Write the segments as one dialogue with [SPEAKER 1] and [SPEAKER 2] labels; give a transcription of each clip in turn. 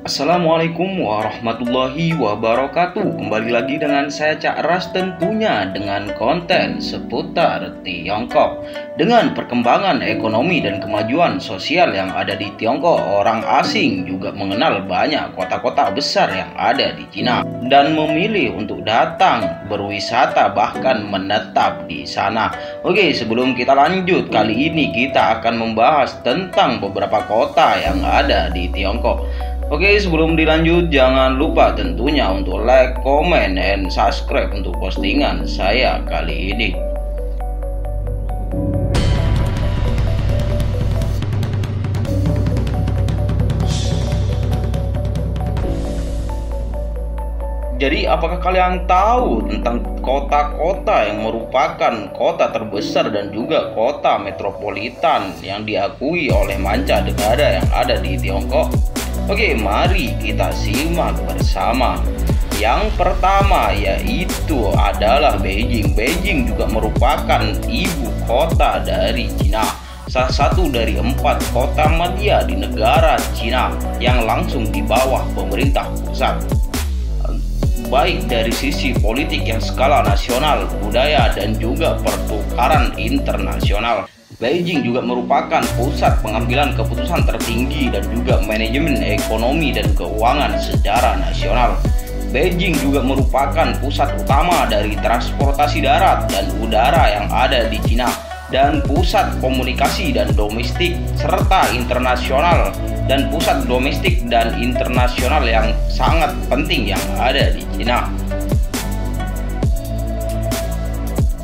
[SPEAKER 1] Assalamualaikum warahmatullahi wabarakatuh. Kembali lagi dengan saya Cak Ras, tentunya dengan konten seputar Tiongkok. Dengan perkembangan ekonomi dan kemajuan sosial yang ada di Tiongkok, orang asing juga mengenal banyak kota-kota besar yang ada di Cina dan memilih untuk datang berwisata bahkan menetap di sana. Oke, sebelum kita lanjut, kali ini kita akan membahas tentang beberapa kota yang ada di Tiongkok. Oke, sebelum dilanjut jangan lupa tentunya untuk like, comment, and subscribe untuk postingan saya kali ini. Jadi apakah kalian tahu tentang kota-kota yang merupakan kota terbesar dan juga kota metropolitan yang diakui oleh mancanegara yang ada di Tiongkok? Oke, mari kita simak bersama. Yang pertama yaitu adalah Beijing. Beijing juga merupakan ibu kota dari Cina. Salah satu dari 4 kota media di negara Cina yang langsung di bawah pemerintah pusat. Baik dari sisi politik yang skala nasional, budaya, dan juga pertukaran internasional. Beijing juga merupakan pusat pengambilan keputusan tertinggi dan juga manajemen ekonomi dan keuangan secara nasional. Beijing juga merupakan pusat utama dari transportasi darat dan udara yang ada di Cina, dan pusat komunikasi dan domestik serta internasional, dan pusat domestik dan internasional yang sangat penting yang ada di Cina.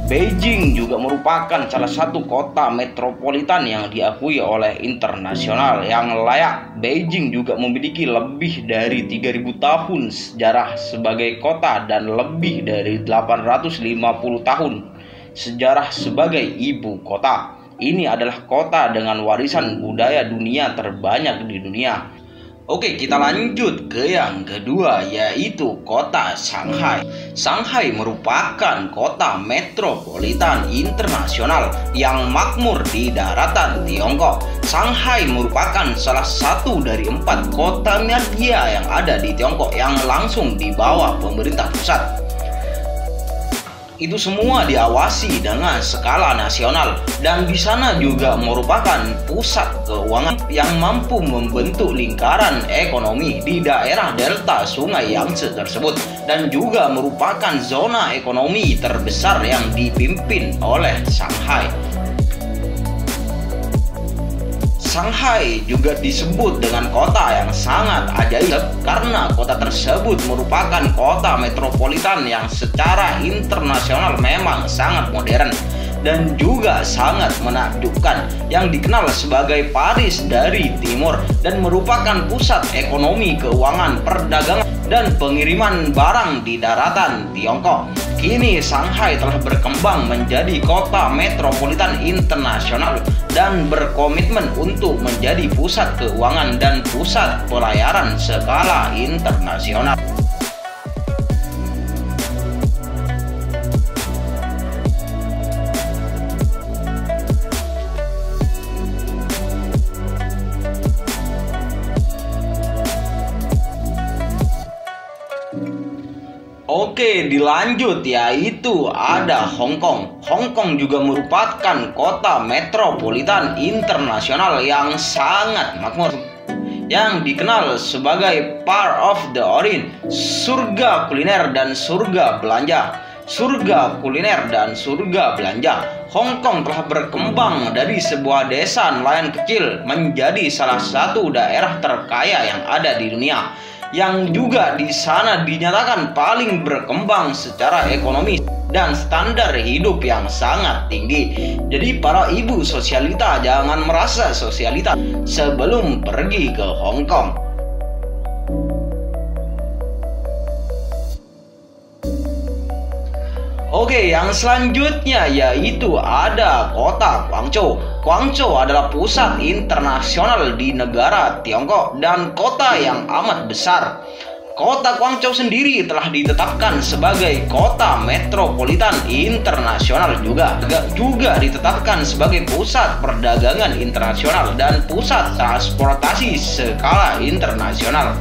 [SPEAKER 1] Beijing juga merupakan salah satu kota metropolitan yang diakui oleh internasional yang layak. Beijing juga memiliki lebih dari 3000 tahun sejarah sebagai kota dan lebih dari 850 tahun sejarah sebagai ibu kota. Ini adalah kota dengan warisan budaya dunia terbanyak di dunia. Oke, kita lanjut ke yang kedua yaitu kota Shanghai. Shanghai merupakan kota metropolitan internasional yang makmur di daratan Tiongkok. Shanghai merupakan salah satu dari 4 kota media yang ada di Tiongkok yang langsung di bawah pemerintah pusat. Itu semua diawasi dengan skala nasional, dan di sana juga merupakan pusat keuangan yang mampu membentuk lingkaran ekonomi di daerah delta Sungai Yangtze tersebut, dan juga merupakan zona ekonomi terbesar yang dipimpin oleh Shanghai. Shanghai juga disebut dengan kota yang sangat ajaib karena kota tersebut merupakan kota metropolitan yang secara internasional memang sangat modern dan juga sangat menakjubkan, yang dikenal sebagai Paris dari Timur dan merupakan pusat ekonomi, keuangan, perdagangan, dan pengiriman barang di daratan Tiongkok. Kini Shanghai telah berkembang menjadi kota metropolitan internasional dan berkomitmen untuk menjadi pusat keuangan dan pusat pelayaran skala internasional. Oke, dilanjut yaitu ada Hong Kong. Hong Kong juga merupakan kota metropolitan internasional yang sangat makmur, yang dikenal sebagai Part of the Orient, surga kuliner dan surga belanja. Surga kuliner dan surga belanja. Hong Kong telah berkembang dari sebuah desa nelayan kecil menjadi salah satu daerah terkaya yang ada di dunia, yang juga di sana dinyatakan paling berkembang secara ekonomi dan standar hidup yang sangat tinggi. Jadi para ibu sosialita jangan merasa sosialita sebelum pergi ke Hong Kong. Oke, yang selanjutnya yaitu ada kota Guangzhou. Guangzhou adalah pusat internasional di negara Tiongkok dan kota yang amat besar. Kota Guangzhou sendiri telah ditetapkan sebagai kota metropolitan internasional juga ditetapkan sebagai pusat perdagangan internasional dan pusat transportasi skala internasional.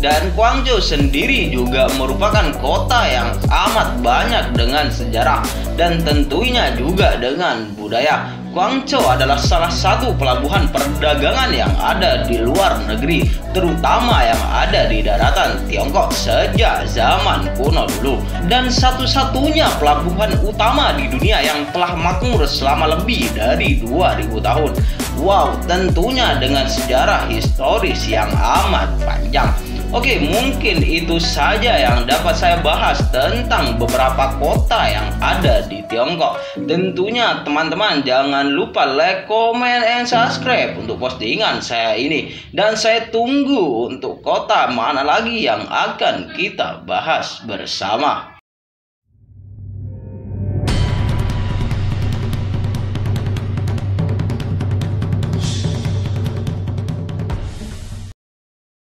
[SPEAKER 1] Dan Guangzhou sendiri juga merupakan kota yang amat banyak dengan sejarah dan tentunya juga dengan budaya. Guangzhou adalah salah satu pelabuhan perdagangan yang ada di luar negeri, terutama yang ada di daratan Tiongkok sejak zaman kuno dulu. Dan satu-satunya pelabuhan utama di dunia yang telah makmur selama lebih dari 2000 tahun. Wow, tentunya dengan sejarah historis yang amat panjang. Oke, mungkin itu saja yang dapat saya bahas tentang beberapa kota yang ada di Tiongkok. Tentunya teman-teman jangan lupa like, comment, and subscribe untuk postingan saya ini. Dan saya tunggu untuk kota mana lagi yang akan kita bahas bersama.